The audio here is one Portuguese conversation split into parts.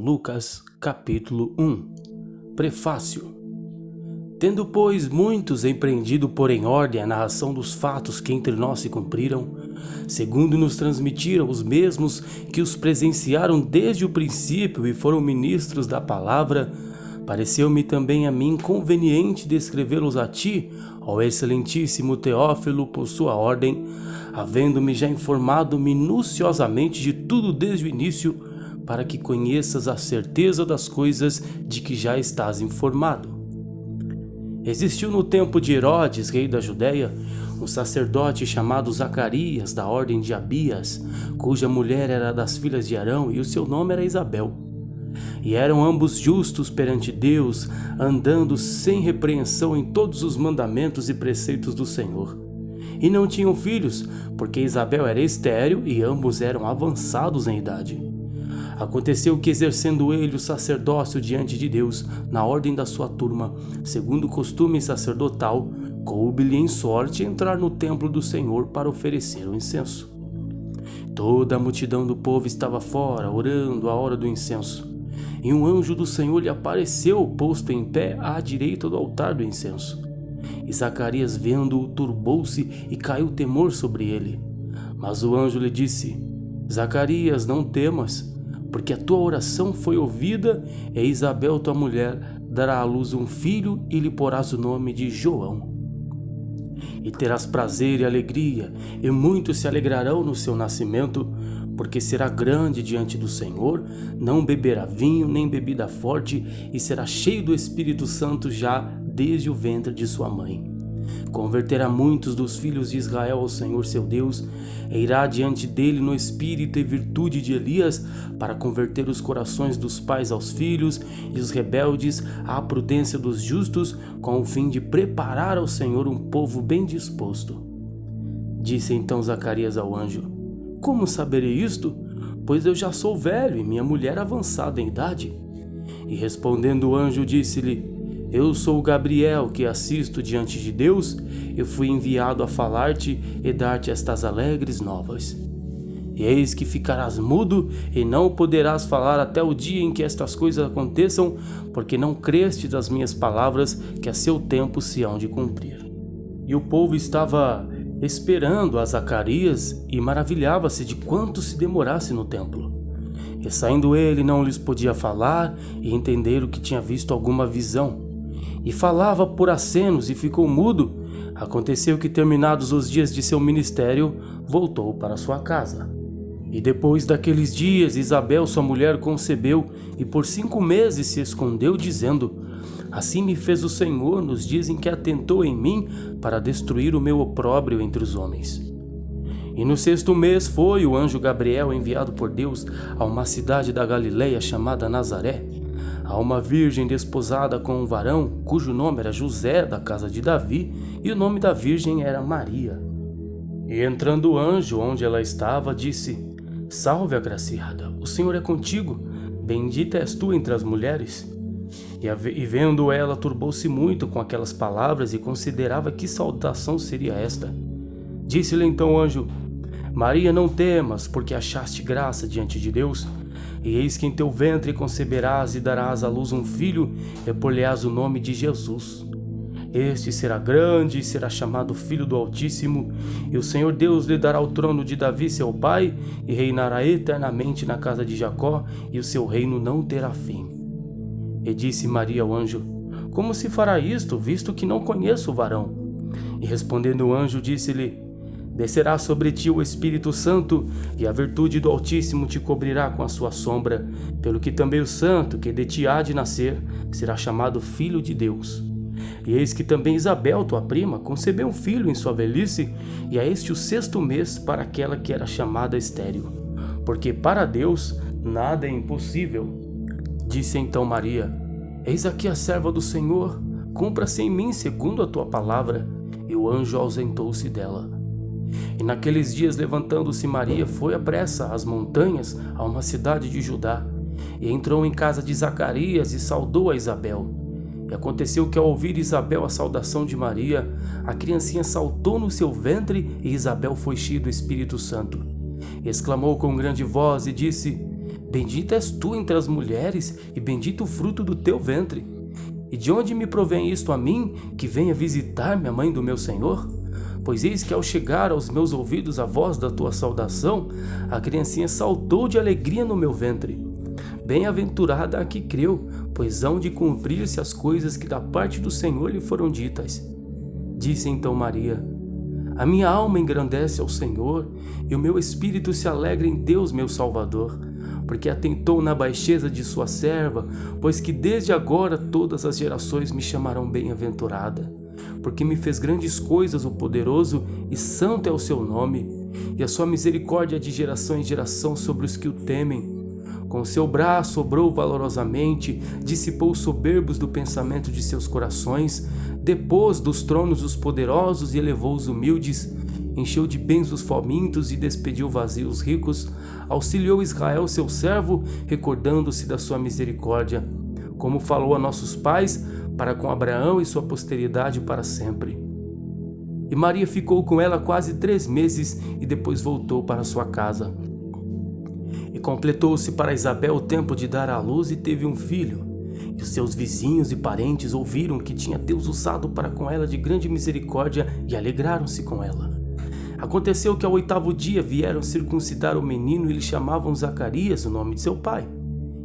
Lucas, capítulo 1. Prefácio. Tendo, pois, muitos empreendido pôr em ordem a narração dos fatos que entre nós se cumpriram, segundo nos transmitiram os mesmos que os presenciaram desde o princípio e foram ministros da palavra, pareceu-me também a mim conveniente descrevê-los a ti, ó excelentíssimo Teófilo, por sua ordem, havendo-me já informado minuciosamente de tudo desde o início, para que conheças a certeza das coisas de que já estás informado. Existiu no tempo de Herodes, rei da Judéia, um sacerdote chamado Zacarias, da ordem de Abias, cuja mulher era das filhas de Arão e o seu nome era Isabel. E eram ambos justos perante Deus, andando sem repreensão em todos os mandamentos e preceitos do Senhor. E não tinham filhos, porque Isabel era estéril e ambos eram avançados em idade. Aconteceu que, exercendo ele o sacerdócio diante de Deus, na ordem da sua turma, segundo o costume sacerdotal, coube-lhe em sorte entrar no templo do Senhor para oferecer o incenso. Toda a multidão do povo estava fora, orando à hora do incenso. E um anjo do Senhor lhe apareceu, posto em pé à direita do altar do incenso. E Zacarias, vendo-o, turbou-se e caiu temor sobre ele. Mas o anjo lhe disse: Zacarias, não temas, porque a tua oração foi ouvida, e Isabel, tua mulher, dará à luz um filho e lhe porás o nome de João. E terás prazer e alegria, e muitos se alegrarão no seu nascimento, porque será grande diante do Senhor, não beberá vinho nem bebida forte, e será cheio do Espírito Santo já desde o ventre de sua mãe. Converterá muitos dos filhos de Israel ao Senhor seu Deus, e irá diante dele no espírito e virtude de Elias, para converter os corações dos pais aos filhos e os rebeldes à prudência dos justos, com o fim de preparar ao Senhor um povo bem disposto. Disse então Zacarias ao anjo: Como saberei isto? Pois eu já sou velho e minha mulher avançada em idade. E respondendo o anjo, disse-lhe: Eu sou Gabriel, que assisto diante de Deus, e fui enviado a falar-te e dar-te estas alegres novas. E eis que ficarás mudo e não poderás falar até o dia em que estas coisas aconteçam, porque não creste das minhas palavras, que a seu tempo se hão de cumprir. E o povo estava esperando a Zacarias e maravilhava-se de quanto se demorasse no templo. E saindo ele, não lhes podia falar e entender o que tinha visto alguma visão. E falava por acenos e ficou mudo. Aconteceu que, terminados os dias de seu ministério, voltou para sua casa. E depois daqueles dias, Isabel, sua mulher, concebeu, e por 5 meses se escondeu, dizendo: Assim me fez o Senhor nos dias em que atentou em mim para destruir o meu opróbrio entre os homens. E no 6º mês foi o anjo Gabriel enviado por Deus a uma cidade da Galileia chamada Nazaré, a uma virgem desposada com um varão, cujo nome era José, da casa de Davi, e o nome da virgem era Maria. E entrando o anjo onde ela estava, disse: Salve, agraciada, o Senhor é contigo, bendita és tu entre as mulheres. E vendo ela, turbou-se muito com aquelas palavras e considerava que saudação seria esta. Disse-lhe então o anjo: Maria, não temas, porque achaste graça diante de Deus. E eis que em teu ventre conceberás e darás à luz um filho, e por-lhe-ás o nome de Jesus. Este será grande e será chamado Filho do Altíssimo, e o Senhor Deus lhe dará o trono de Davi seu pai, e reinará eternamente na casa de Jacó, e o seu reino não terá fim. E disse Maria ao anjo: Como se fará isto, visto que não conheço o varão? E respondendo o anjo, disse-lhe: Descerá sobre ti o Espírito Santo, e a virtude do Altíssimo te cobrirá com a sua sombra, pelo que também o santo que de ti há de nascer será chamado Filho de Deus. E eis que também Isabel, tua prima, concebeu um filho em sua velhice, e é este o 6º mês para aquela que era chamada estéril, porque para Deus nada é impossível. Disse então Maria: Eis aqui a serva do Senhor, cumpra-se em mim segundo a tua palavra. E o anjo ausentou-se dela. E naqueles dias, levantando-se Maria, foi à pressa às montanhas, a uma cidade de Judá, e entrou em casa de Zacarias e saudou a Isabel. E aconteceu que, ao ouvir Isabel a saudação de Maria, a criancinha saltou no seu ventre, e Isabel foi cheia do Espírito Santo. E exclamou com grande voz e disse: Bendita és tu entre as mulheres, e bendito o fruto do teu ventre. E de onde me provém isto a mim, que venha visitar-me a mãe do meu Senhor? Pois eis que ao chegar aos meus ouvidos a voz da tua saudação, a criancinha saltou de alegria no meu ventre. Bem-aventurada a que creu, pois hão de cumprir-se as coisas que da parte do Senhor lhe foram ditas. Disse então Maria: a minha alma engrandece ao Senhor, e o meu espírito se alegra em Deus meu Salvador, porque atentou na baixeza de sua serva, pois que desde agora todas as gerações me chamarão bem-aventurada. Porque me fez grandes coisas o poderoso, e santo é o seu nome, e a sua misericórdia é de geração em geração sobre os que o temem. Com seu braço obrou valorosamente, dissipou os soberbos do pensamento de seus corações, depôs dos tronos os poderosos e elevou os humildes, encheu de bens os famintos e despediu vazios os ricos, auxiliou Israel seu servo, recordando-se da sua misericórdia, como falou a nossos pais, para com Abraão e sua posteridade para sempre. E Maria ficou com ela quase 3 meses e depois voltou para sua casa. E completou-se para Isabel o tempo de dar à luz e teve um filho. E os seus vizinhos e parentes ouviram que tinha Deus usado para com ela de grande misericórdia e alegraram-se com ela. Aconteceu que ao 8º dia vieram circuncidar o menino e lhe chamavam Zacarias, o nome de seu pai.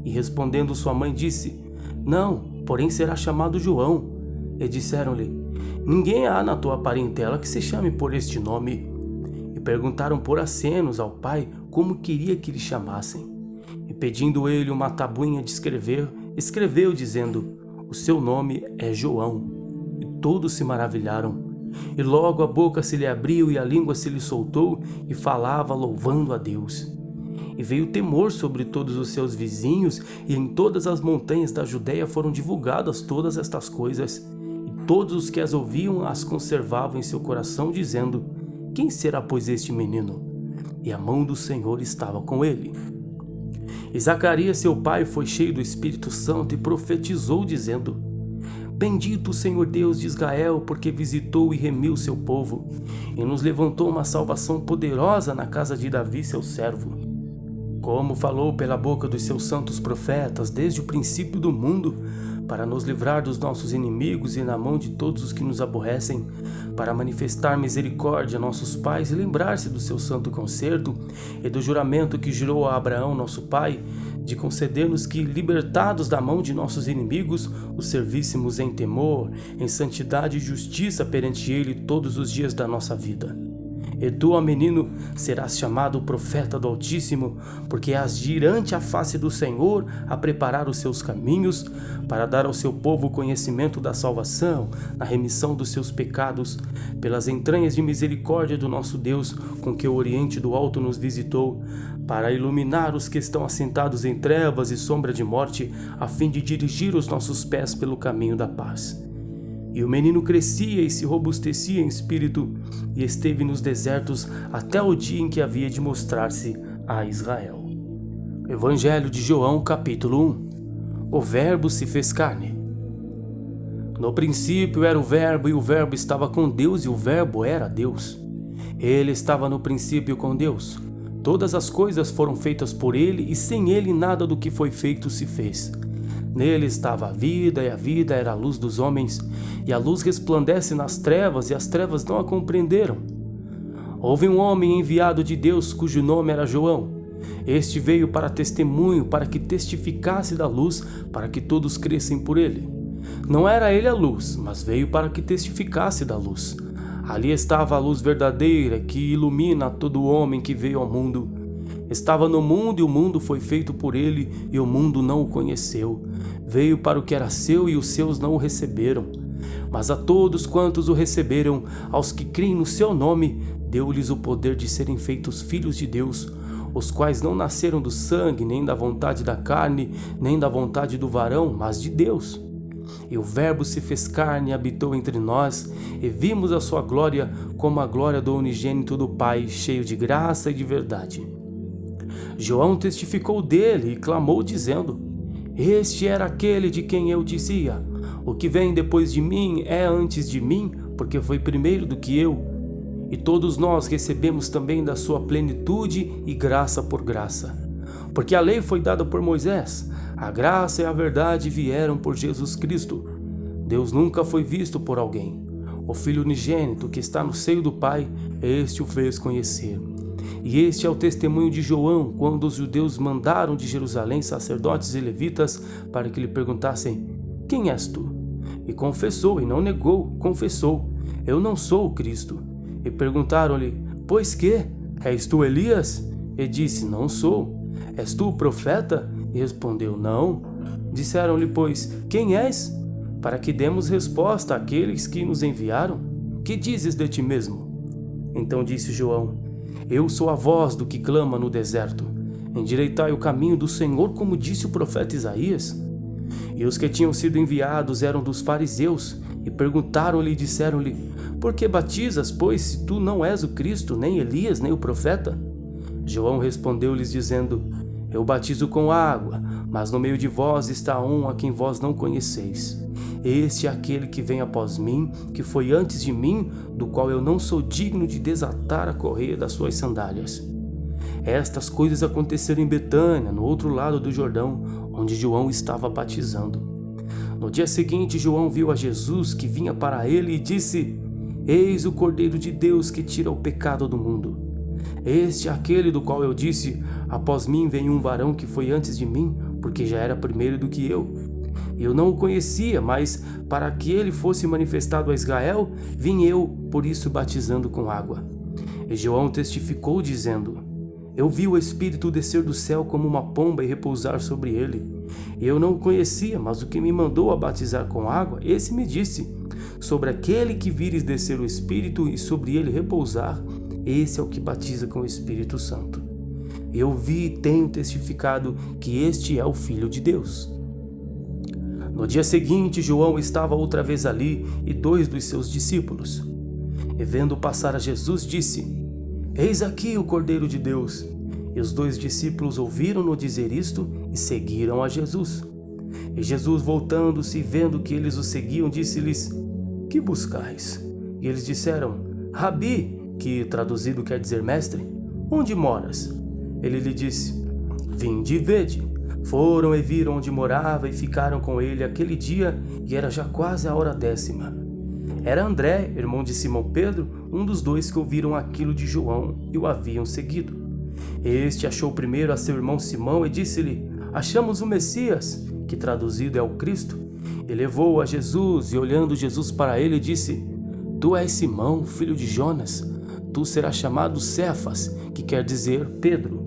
E respondendo sua mãe disse: não, porém será chamado João. E disseram-lhe: ninguém há na tua parentela que se chame por este nome. E perguntaram por acenos ao pai como queria que lhe chamassem. E pedindo ele uma tabuinha de escrever, escreveu dizendo: o seu nome é João. E todos se maravilharam. E logo a boca se lhe abriu e a língua se lhe soltou, e falava louvando a Deus. E veio temor sobre todos os seus vizinhos, e em todas as montanhas da Judéia foram divulgadas todas estas coisas. E todos os que as ouviam as conservavam em seu coração, dizendo: quem será, pois, este menino? E a mão do Senhor estava com ele. E Zacarias, seu pai, foi cheio do Espírito Santo e profetizou, dizendo: bendito o Senhor Deus de Israel, porque visitou e remiu seu povo, e nos levantou uma salvação poderosa na casa de Davi, seu servo. Como falou pela boca dos seus santos profetas desde o princípio do mundo, para nos livrar dos nossos inimigos e na mão de todos os que nos aborrecem, para manifestar misericórdia a nossos pais e lembrar-se do seu santo concerto e do juramento que jurou a Abraão, nosso pai, de conceder-nos que, libertados da mão de nossos inimigos, os servíssemos em temor, em santidade e justiça perante ele todos os dias da nossa vida. E tu, ó menino, serás chamado profeta do Altíssimo, porque hás de ir ante a face do Senhor a preparar os seus caminhos, para dar ao seu povo o conhecimento da salvação, na remissão dos seus pecados, pelas entranhas de misericórdia do nosso Deus, com que o Oriente do Alto nos visitou, para iluminar os que estão assentados em trevas e sombra de morte, a fim de dirigir os nossos pés pelo caminho da paz. E o menino crescia e se robustecia em espírito, e esteve nos desertos até o dia em que havia de mostrar-se a Israel. Evangelho de João, capítulo 1. O Verbo se fez carne. No princípio era o Verbo, e o Verbo estava com Deus, e o Verbo era Deus. Ele estava no princípio com Deus. Todas as coisas foram feitas por ele, e sem ele nada do que foi feito se fez. Nele estava a vida, e a vida era a luz dos homens, e a luz resplandece nas trevas, e as trevas não a compreenderam. Houve um homem enviado de Deus, cujo nome era João. Este veio para testemunho, para que testificasse da luz, para que todos crescem por ele. Não era ele a luz, mas veio para que testificasse da luz. Ali estava a luz verdadeira, que ilumina todo homem que veio ao mundo. Estava no mundo, e o mundo foi feito por ele, e o mundo não o conheceu. Veio para o que era seu, e os seus não o receberam. Mas a todos quantos o receberam, aos que creem no seu nome, deu-lhes o poder de serem feitos filhos de Deus, os quais não nasceram do sangue, nem da vontade da carne, nem da vontade do varão, mas de Deus. E o Verbo se fez carne e habitou entre nós, e vimos a sua glória como a glória do unigênito do Pai, cheio de graça e de verdade. João testificou dele e clamou dizendo: este era aquele de quem eu dizia: o que vem depois de mim é antes de mim, porque foi primeiro do que eu. E todos nós recebemos também da sua plenitude e graça por graça. Porque a lei foi dada por Moisés, a graça e a verdade vieram por Jesus Cristo. Deus nunca foi visto por alguém. O Filho unigênito que está no seio do Pai, este o fez conhecer. E este é o testemunho de João, quando os judeus mandaram de Jerusalém sacerdotes e levitas para que lhe perguntassem: quem és tu? E confessou, e não negou, confessou: eu não sou o Cristo. E perguntaram-lhe: pois que? És tu Elias? E disse: não sou. És tu o profeta? E respondeu: não. Disseram-lhe, pois, quem és? Para que demos resposta àqueles que nos enviaram. Que dizes de ti mesmo? Então disse João: eu sou a voz do que clama no deserto. Endireitai o caminho do Senhor, como disse o profeta Isaías. E os que tinham sido enviados eram dos fariseus, e perguntaram-lhe e disseram-lhe: por que batizas, pois, se tu não és o Cristo, nem Elias, nem o profeta? João respondeu-lhes dizendo: eu batizo com água, mas no meio de vós está um a quem vós não conheceis. Este é aquele que vem após mim, que foi antes de mim, do qual eu não sou digno de desatar a correia das suas sandálias. Estas coisas aconteceram em Betânia, no outro lado do Jordão, onde João estava batizando. No dia seguinte, João viu a Jesus que vinha para ele e disse: eis o Cordeiro de Deus que tira o pecado do mundo. Este é aquele do qual eu disse: após mim vem um varão que foi antes de mim, porque já era primeiro do que eu. Eu não o conhecia, mas para que ele fosse manifestado a Israel, vim eu, por isso batizando com água. E João testificou dizendo: eu vi o Espírito descer do céu como uma pomba e repousar sobre ele. E eu não o conhecia, mas o que me mandou a batizar com água, esse me disse: sobre aquele que vires descer o Espírito e sobre ele repousar, esse é o que batiza com o Espírito Santo. Eu vi e tenho testificado que este é o Filho de Deus. No dia seguinte, João estava outra vez ali e 2 dos seus discípulos. E vendo passar a Jesus, disse: eis aqui o Cordeiro de Deus. E os 2 discípulos ouviram-no dizer isto e seguiram a Jesus. E Jesus, voltando-se e vendo que eles o seguiam, disse-lhes: que buscais? E eles disseram: Rabi, que traduzido quer dizer mestre, onde moras? Ele lhe disse: vinde e vede. Foram e viram onde morava e ficaram com ele aquele dia, e era já quase a hora 10ª. Era André, irmão de Simão Pedro, um dos 2 que ouviram aquilo de João e o haviam seguido. Este achou primeiro a seu irmão Simão e disse-lhe: achamos o Messias, que traduzido é o Cristo. E levou-o a Jesus, e olhando Jesus para ele, disse: tu és Simão, filho de Jonas, tu serás chamado Cefas, que quer dizer Pedro.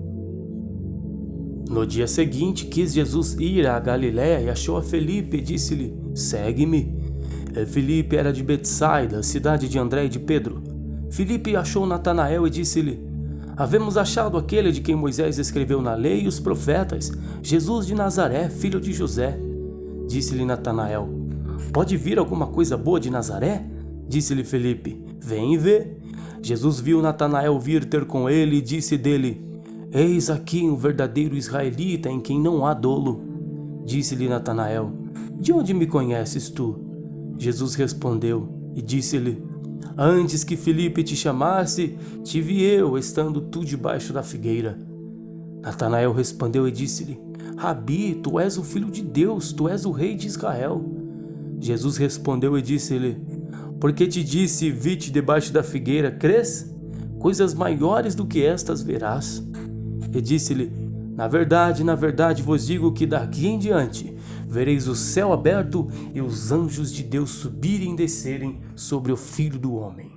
No dia seguinte, quis Jesus ir à Galiléia e achou a Felipe e disse-lhe: segue-me. Felipe era de Betsaida, cidade de André e de Pedro. Felipe achou Natanael e disse-lhe: havemos achado aquele de quem Moisés escreveu na lei e os profetas, Jesus de Nazaré, filho de José. Disse-lhe Natanael: pode vir alguma coisa boa de Nazaré? Disse-lhe Felipe: vem e vê. Jesus viu Natanael vir ter com ele e disse dele: eis aqui um verdadeiro israelita em quem não há dolo. Disse-lhe Natanael: de onde me conheces tu? Jesus respondeu e disse-lhe: antes que Felipe te chamasse, te vi eu, estando tu debaixo da figueira. Natanael respondeu e disse-lhe: Rabi, tu és o Filho de Deus, tu és o Rei de Israel. Jesus respondeu e disse-lhe: porque te disse, vi-te debaixo da figueira, crês? Coisas maiores do que estas verás. E disse-lhe: na verdade vos digo que daqui em diante vereis o céu aberto e os anjos de Deus subirem e descerem sobre o Filho do Homem.